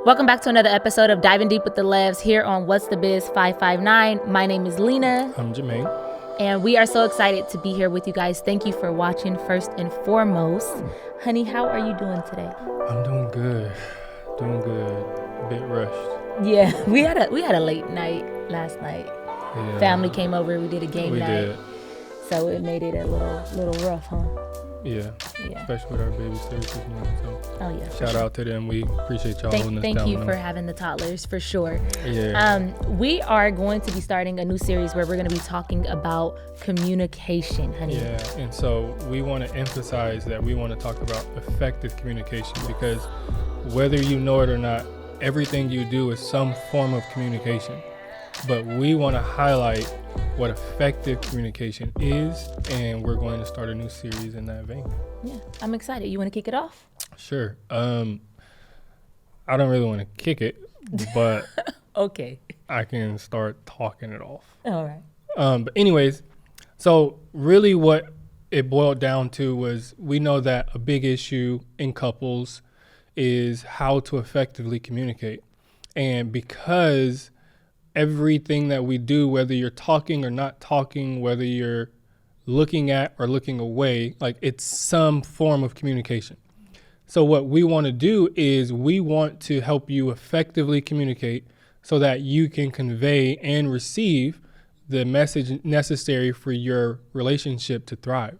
Welcome back to another episode of Diving Deep with the Levs here on What's the Biz 559. My name is Lena. I'm Jermaine. And we are so excited to be here with you guys. Thank you for watching first and foremost. Honey, how are you doing today? I'm doing good. A bit rushed. Yeah, we had a late night last night. Yeah. Family came over, we did a game night. Did. So it made it a little rough, huh? Yeah. Especially with our babysitters this morning. So shout out to them. We appreciate y'all holding us down. Thank you for having the toddlers, for sure. Yeah. We are going to be starting a new series where we're going to be talking about communication, honey. Yeah, and so we want to emphasize that we want to talk about effective communication, because whether you know it or not, everything you do is some form of communication. But we want to highlight what effective communication is, and we're going to start a new series in that vein. Yeah, I'm excited. You want to kick it off? Sure. I don't really want to kick it, but okay, I can start talking it off. All right. But anyways, so really what it boiled down to was, we know that a big issue in couples is how to effectively communicate. And because everything that we do, whether you're talking or not talking, whether you're looking at or looking away, like, it's some form of communication. So what we want to do is we want to help you effectively communicate so that you can convey and receive the message necessary for your relationship to thrive.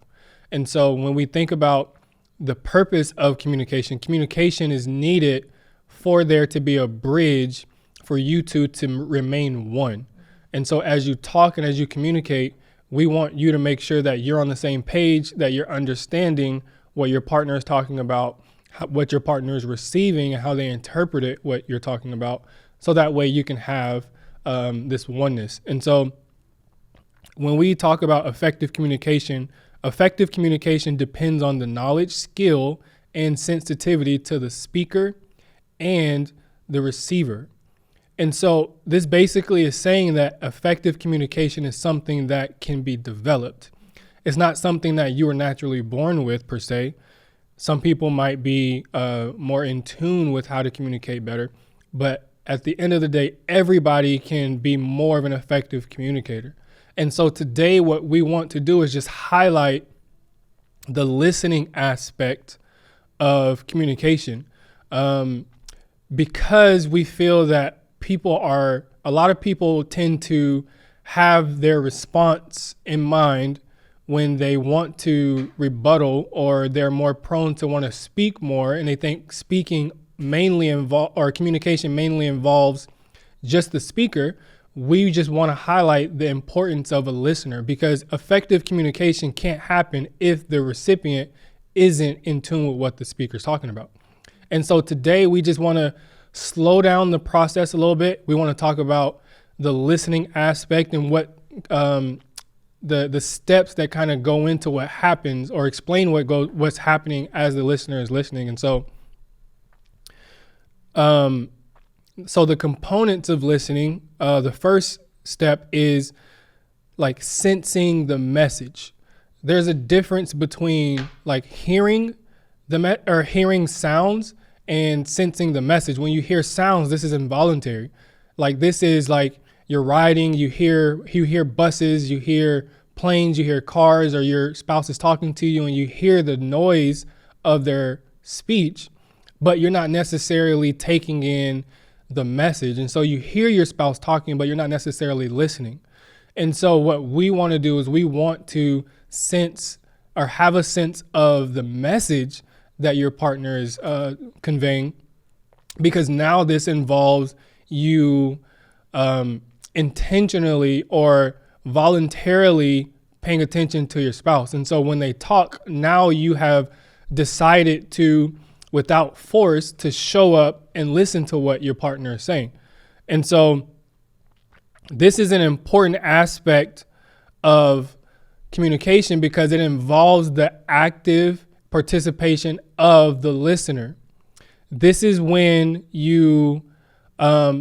And so when we think about the purpose of communication, communication is needed for there to be a bridge for you two to remain one. And so as you talk and as you communicate, we want you to make sure that you're on the same page, that you're understanding what your partner is talking about, what your partner is receiving, and how they interpret it, what you're talking about, so that way you can have this oneness. And so when we talk about effective communication depends on the knowledge, skill, and sensitivity to the speaker and the receiver. And so this basically is saying that effective communication is something that can be developed. It's not something that you are naturally born with, per se. Some people might be more in tune with how to communicate better, but at the end of the day, everybody can be more of an effective communicator. And so today what we want to do is just highlight the listening aspect of communication, because we feel that a lot of people tend to have their response in mind when they want to rebuttal, or they're more prone to want to speak more, and they think speaking mainly communication mainly involves just the speaker. We just want to highlight the importance of a listener, because effective communication can't happen if the recipient isn't in tune with what the speaker's talking about. And so today we just want to slow down the process a little bit. We want to talk about the listening aspect and what the steps that kind of go into what happens, or explain what's happening as the listener is listening. And so the components of listening, the first step is like sensing the message. There's a difference between like hearing hearing sounds and sensing the message. When you hear sounds, this is involuntary. Like, this is like you're riding, you hear buses, you hear planes, you hear cars, or your spouse is talking to you and you hear the noise of their speech, but you're not necessarily taking in the message. And so you hear your spouse talking, but you're not necessarily listening. And so what we want to do is we want to sense or have a sense of the message that your partner is conveying, because now this involves you intentionally or voluntarily paying attention to your spouse. And so when they talk, now you have decided to, without force, to show up and listen to what your partner is saying. And so this is an important aspect of communication, because it involves the active participation of the listener. This is when you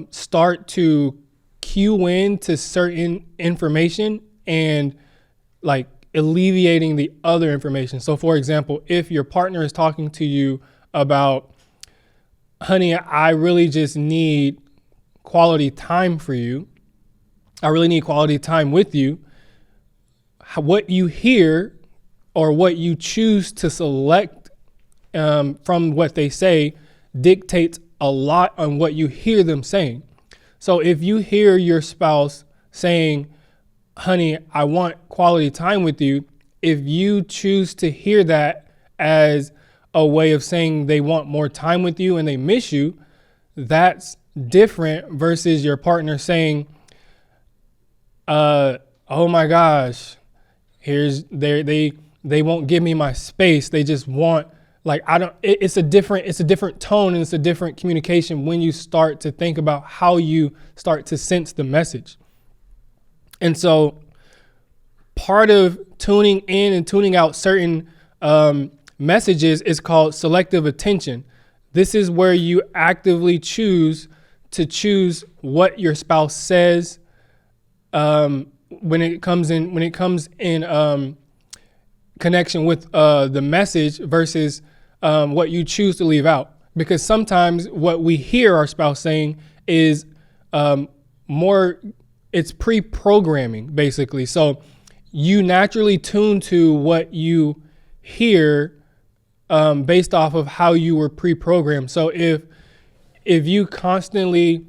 start to cue in to certain information and like alleviating the other information. So for example, if your partner is talking to you about honey, I really just need quality time for you. I really need quality time with you. What you hear or what you choose to select from what they say dictates a lot on what you hear them saying. So if you hear your spouse saying, honey, I want quality time with you, if you choose to hear that as a way of saying they want more time with you and they miss you, that's different versus your partner saying, oh my gosh, they won't give me my space. They just want, like, it's a different tone, and it's a different communication when you start to think about how you start to sense the message. And so part of tuning in and tuning out certain messages is called selective attention. This is where you actively choose what your spouse says when it comes in connection with the message versus what you choose to leave out. Because sometimes what we hear our spouse saying is it's pre-programming, basically. So you naturally tune to what you hear based off of how you were pre-programmed. So if you constantly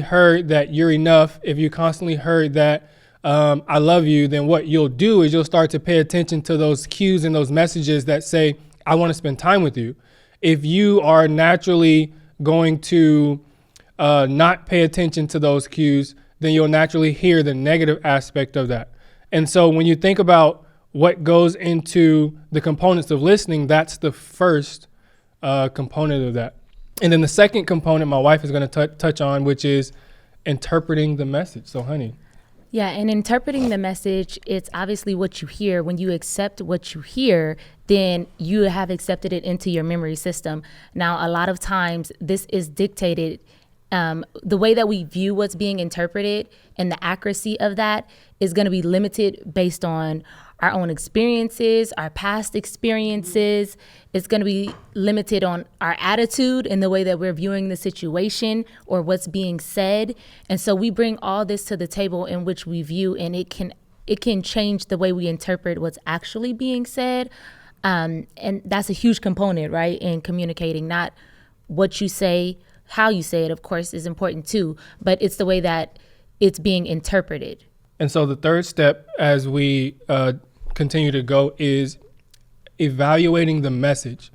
heard that you're enough, if you constantly heard that I love you, then what you'll do is you'll start to pay attention to those cues and those messages that say, I want to spend time with you. If you are naturally going to not pay attention to those cues, then you'll naturally hear the negative aspect of that. And so when you think about what goes into the components of listening, that's the first component of that. And then the second component my wife is going to touch on, which is interpreting the message. So, honey. Yeah, and interpreting the message, it's obviously what you hear. When you accept what you hear, then you have accepted it into your memory system. Now, a lot of times this is dictated, the way that we view what's being interpreted and the accuracy of that is going to be limited based on our own experiences, our past experiences. It's going to be limited on our attitude and the way that we're viewing the situation or what's being said. And so we bring all this to the table in which we view, and it can change the way we interpret what's actually being said. And that's a huge component, right, in communicating. Not what you say, how you say it, of course, is important too, but it's the way that it's being interpreted. And so the third step as we continue to go is evaluating the message.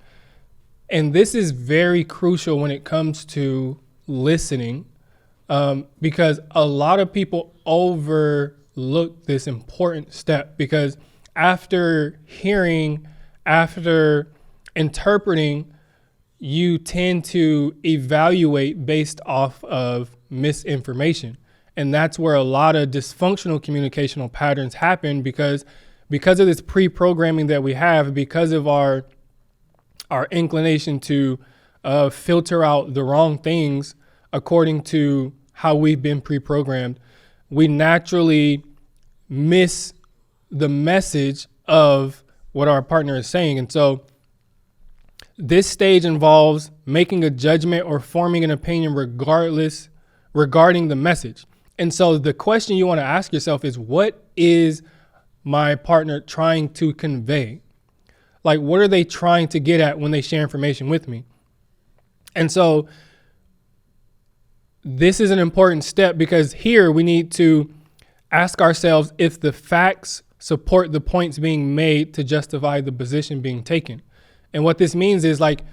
And this is very crucial when it comes to listening, because a lot of people overlook this important step, because after hearing, after interpreting, you tend to evaluate based off of misinformation. And that's where a lot of dysfunctional communicational patterns happen, because of this pre-programming that we have, because of our inclination to filter out the wrong things according to how we've been pre-programmed, we naturally miss the message of what our partner is saying. And so this stage involves making a judgment or forming an opinion regarding the message. And so the question you want to ask yourself is, what is my partner trying to convey? Like, what are they trying to get at when they share information with me? And so this is an important step, because here we need to ask ourselves if the facts support the points being made to justify the position being taken. And what this means is, like,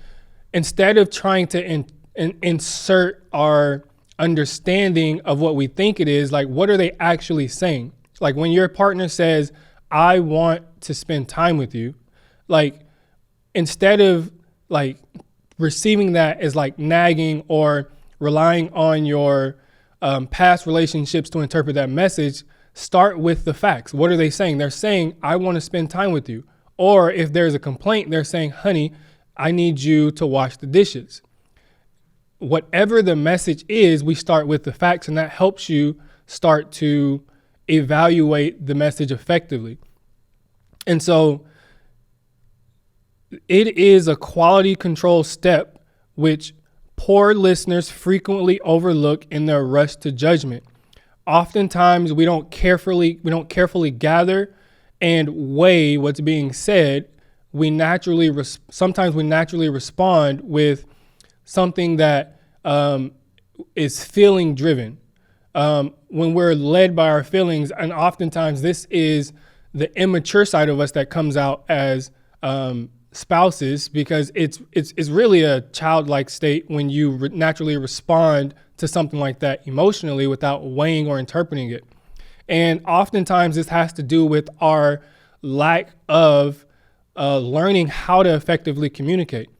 instead of trying to insert our understanding of what we think it is, like, what are they actually saying? Like, when your partner says, I want to spend time with you, like, instead of like receiving that as like nagging or relying on your past relationships to interpret that message, start with the facts. What are they saying? They're saying, I want to spend time with you. Or if there's a complaint, they're saying, honey, I need you to wash the dishes. Whatever the message is, we start with the facts, and that helps you start to evaluate the message effectively. And so it is a quality control step which poor listeners frequently overlook in their rush to judgment. Oftentimes, we don't carefully gather and weigh what's being said. Sometimes we naturally respond with something that is feeling driven. When we're led by our feelings, and oftentimes this is the immature side of us that comes out as spouses, because it's really a childlike state when you naturally respond to something like that emotionally without weighing or interpreting it. And oftentimes this has to do with our lack of learning how to effectively communicate.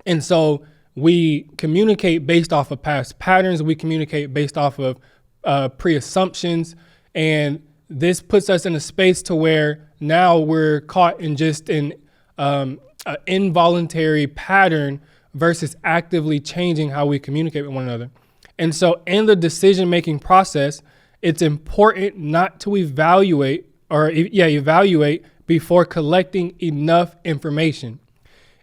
And so we communicate based off of past patterns. We communicate based off of pre-assumptions. And this puts us in a space to where now we're caught in just an involuntary pattern versus actively changing how we communicate with one another. And so in the decision-making process, it's important not to evaluate before collecting enough information.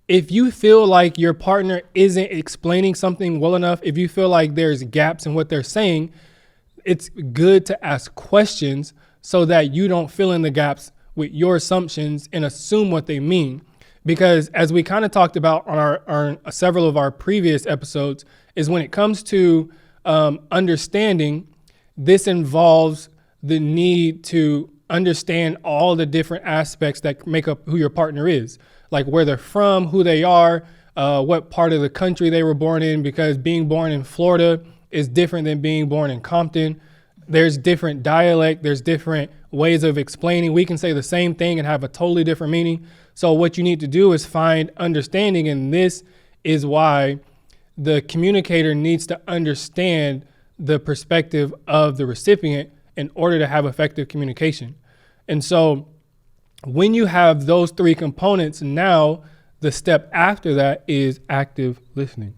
If you feel like your partner isn't explaining something well enough, if you feel like there's gaps in what they're saying, it's good to ask questions so that you don't fill in the gaps with your assumptions and assume what they mean. Because as we kind of talked about on our several of our previous episodes, is when it comes to understanding, this involves the need to understand all the different aspects that make up who your partner is, like where they're from, who they are, what part of the country they were born in, because being born in Florida is different than being born in Compton. There's different dialect, there's different ways of explaining. We can say the same thing and have a totally different meaning. So what you need to do is find understanding, and this is why the communicator needs to understand the perspective of the recipient in order to have effective communication. And so when you have those three components, now the step after that is active listening.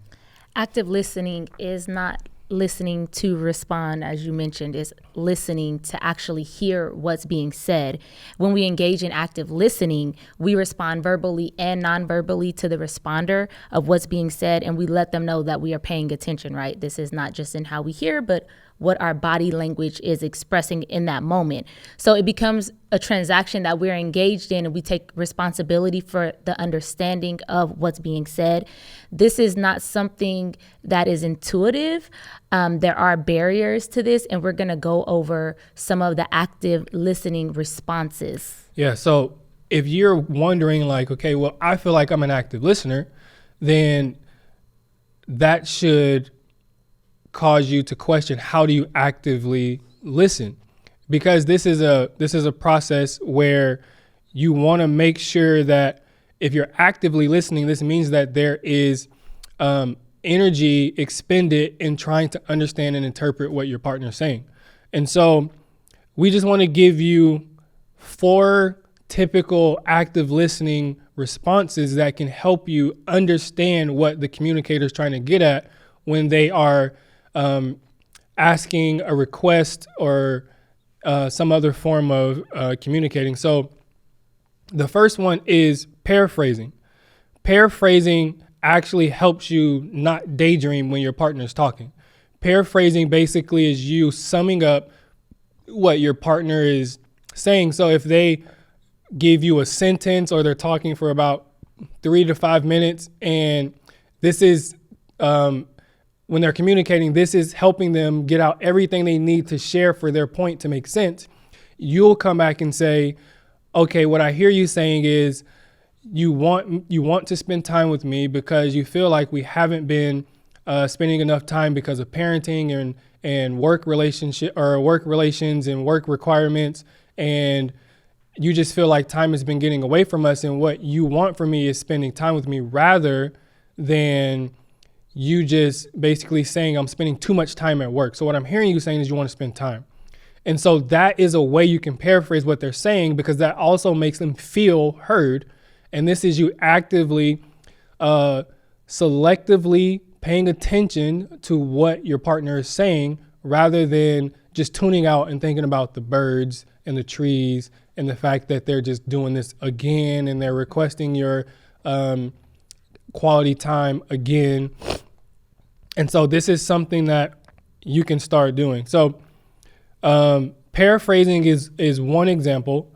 Active listening is not listening to respond, as you mentioned, is listening to actually hear what's being said. When we engage in active listening, we respond verbally and non-verbally to the responder of what's being said, and we let them know that we are paying attention, right? This is not just in how we hear, but what our body language is expressing in that moment. So it becomes a transaction that we're engaged in, and we take responsibility for the understanding of what's being said. This is not something that is intuitive. There are barriers to this, and we're going to go over some of the active listening responses. Yeah, so if you're wondering like, okay, well, I feel like I'm an active listener, then that should cause you to question, how do you actively listen? Because this is a process where you want to make sure that if you're actively listening, this means that there is energy expended in trying to understand and interpret what your partner is saying. And so we just want to give you 4 typical active listening responses that can help you understand what the communicator is trying to get at when they are asking a request or some other form of communicating. So the first one is paraphrasing. Paraphrasing actually helps you not daydream when your partner is talking. Paraphrasing basically is you summing up what your partner is saying. So if they give you a sentence or they're talking for about 3 to 5 minutes, and this is when they're communicating, this is helping them get out everything they need to share for their point to make sense. You'll come back and say, okay, what I hear you saying is you want to spend time with me because you feel like we haven't been spending enough time because of parenting and work relationship or work relations and work requirements. And you just feel like time has been getting away from us. And what you want from me is spending time with me rather than you just basically saying I'm spending too much time at work. So what I'm hearing you saying is you want to spend time. And so that is a way you can paraphrase what they're saying, because that also makes them feel heard. And this is you actively, selectively paying attention to what your partner is saying rather than just tuning out and thinking about the birds and the trees and the fact that they're just doing this again and they're requesting your quality time again. And so this is something that you can start doing. So paraphrasing is one example.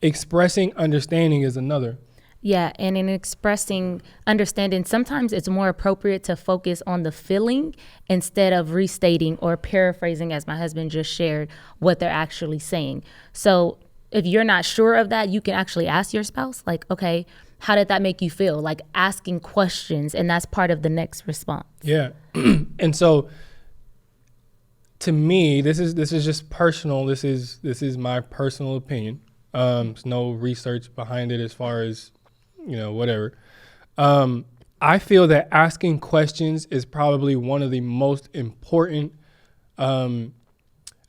Expressing understanding is another. Yeah, and in expressing understanding, sometimes it's more appropriate to focus on the feeling instead of restating or paraphrasing, as my husband just shared, what they're actually saying. So if you're not sure of that, you can actually ask your spouse, like, okay, how did that make you feel? Like asking questions, and that's part of the next response. Yeah. And so to me, this is just personal. This is my personal opinion. There's no research behind it as far as, whatever. I feel that asking questions is probably one of the most important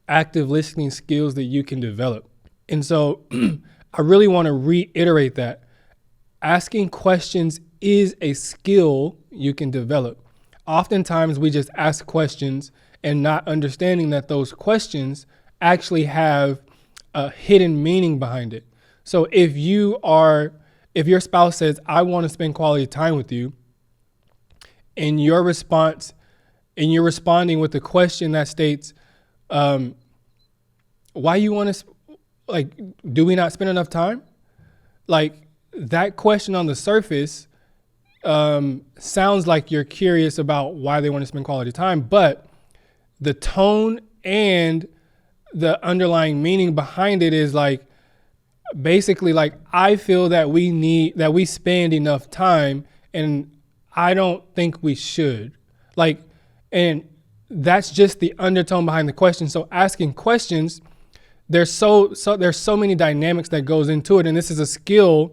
active listening skills that you can develop. And so I really want to reiterate that asking questions is a skill you can develop. Oftentimes we just ask questions and not understanding that those questions actually have a hidden meaning behind it. So if your spouse says, I want to spend quality time with you, and you're responding with a question that states, why you want to, do we not spend enough time? Like, that question on the surface sounds like you're curious about why they want to spend quality time, but the tone and the underlying meaning behind it is basically I feel that we spend enough time, and I don't think we should. And that's just the undertone behind the question. So asking questions, there's so many dynamics that goes into it, and this is a skill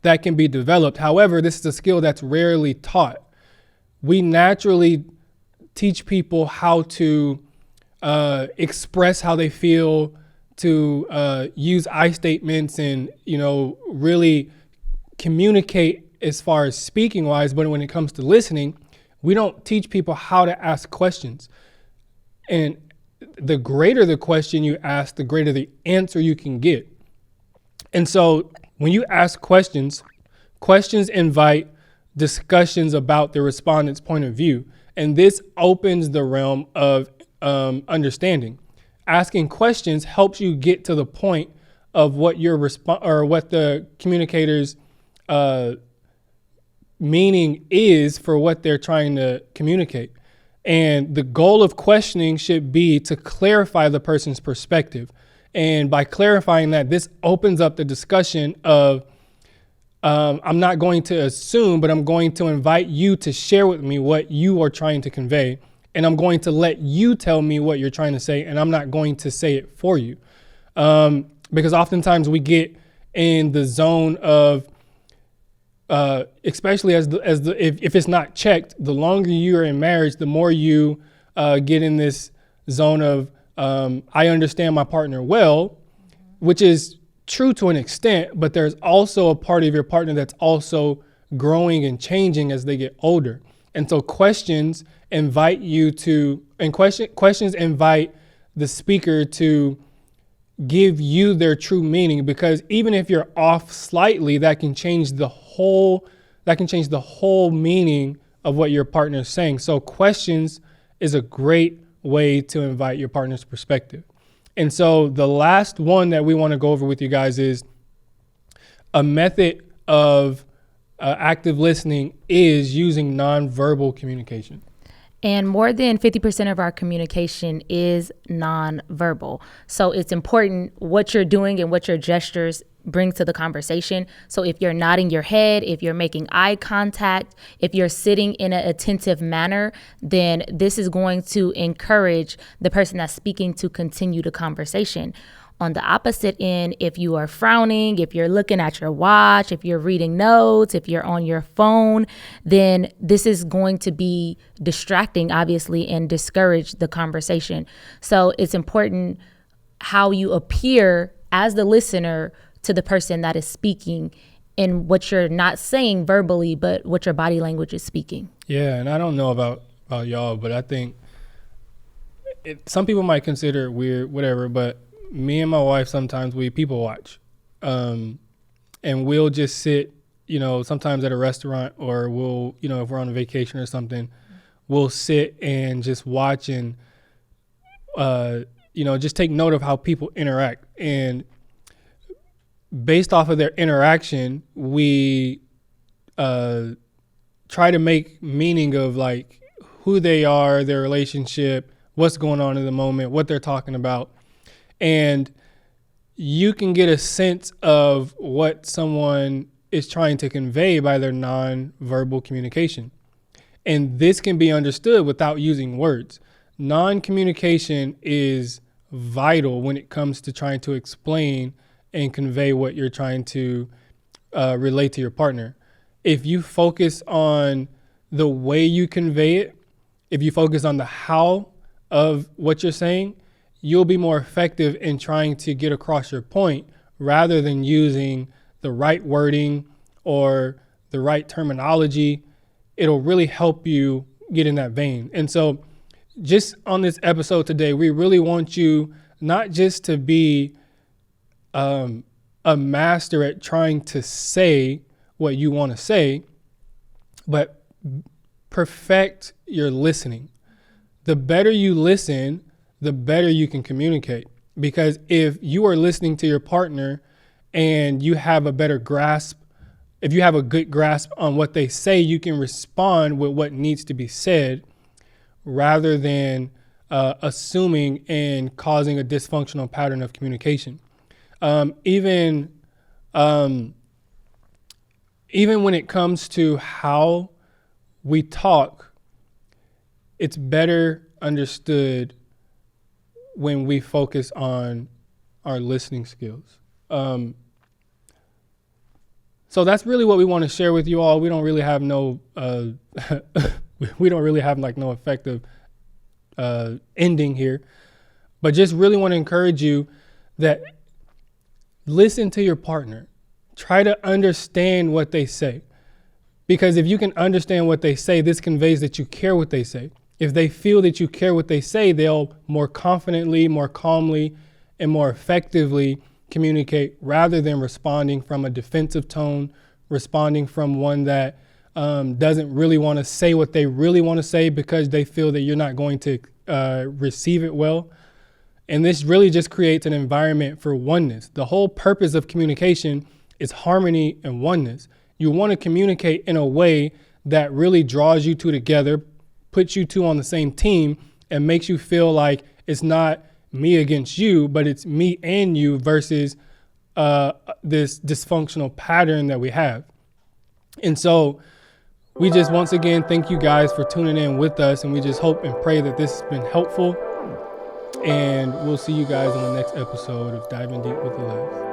that can be developed. However, this is a skill that's rarely taught. We naturally teach people how to express how they feel, to use I statements, and really communicate as far as speaking wise. But when it comes to listening, we don't teach people how to ask questions. And the greater the question you ask, the greater the answer you can get. And so when you ask questions invite discussions about the respondent's point of view. And this opens the realm of understanding. Asking questions helps you get to the point of what your what the communicator's meaning is for what they're trying to communicate. And the goal of questioning should be to clarify the person's perspective. And by clarifying that, this opens up the discussion of, I'm not going to assume, but I'm going to invite you to share with me what you are trying to convey. And I'm going to let you tell me what you're trying to say, and I'm not going to say it for you. Because oftentimes we get in the zone of, especially if it's not checked, the longer you're in marriage, the more you get in this zone of, I understand my partner well, which is true to an extent, but there's also a part of your partner that's also growing and changing as they get older. And so questions invite the speaker to give you their true meaning, because even if you're off slightly, that can change the whole meaning of what your partner is saying. So questions is a great way to invite your partner's perspective. And so the last one that we want to go over with you guys is a method of active listening is using nonverbal communication. And more than 50% of our communication is nonverbal. So it's important what you're doing and what your gestures bring to the conversation. So if you're nodding your head, if you're making eye contact, if you're sitting in an attentive manner, then this is going to encourage the person that's speaking to continue the conversation. On the opposite end, if you are frowning, if you're looking at your watch, if you're reading notes, if you're on your phone, then this is going to be distracting, obviously, and discourage the conversation. So it's important how you appear as the listener to the person that is speaking, and what you're not saying verbally, but what your body language is speaking. Yeah, and I don't know about y'all, but I think some people might consider it weird, whatever, but me and my wife, sometimes we people watch, and we'll just sit, sometimes at a restaurant, or we'll, if we're on a vacation or something, we'll sit and just watch and, just take note of how people interact. And based off of their interaction, we try to make meaning of like who they are, their relationship, what's going on in the moment, what they're talking about. And you can get a sense of what someone is trying to convey by their non-verbal communication. And this can be understood without using words. Non-communication is vital when it comes to trying to explain and convey what you're trying to relate to your partner. If you focus on the way you convey it, if you focus on the how of what you're saying, you'll be more effective in trying to get across your point rather than using the right wording or the right terminology. It'll really help you get in that vein. And so just on this episode today, we really want you not just to be a master at trying to say what you want to say, but perfect your listening. The better you listen, the better you can communicate. Because if you are listening to your partner and you have a better grasp, if you have a good grasp on what they say, you can respond with what needs to be said rather than assuming and causing a dysfunctional pattern of communication. Even when it comes to how we talk, it's better understood when we focus on our listening skills. So that's really what we want to share with you all. We don't really have no effective ending here, but just really want to encourage you that listen to your partner. Try to understand what they say, because if you can understand what they say, this conveys that you care what they say. If they feel that you care what they say, they'll more confidently, more calmly, and more effectively communicate rather than responding from a defensive tone, responding from one that doesn't really want to say what they really want to say because they feel that you're not going to receive it well. And this really just creates an environment for oneness. The whole purpose of communication is harmony and oneness. You want to communicate in a way that really draws you two together, puts you two on the same team, and makes you feel like it's not me against you, but it's me and you versus this dysfunctional pattern that we have. And so we just once again thank you guys for tuning in with us, and we just hope and pray that this has been helpful. And we'll see you guys on the next episode of Diving Deep with the Levs.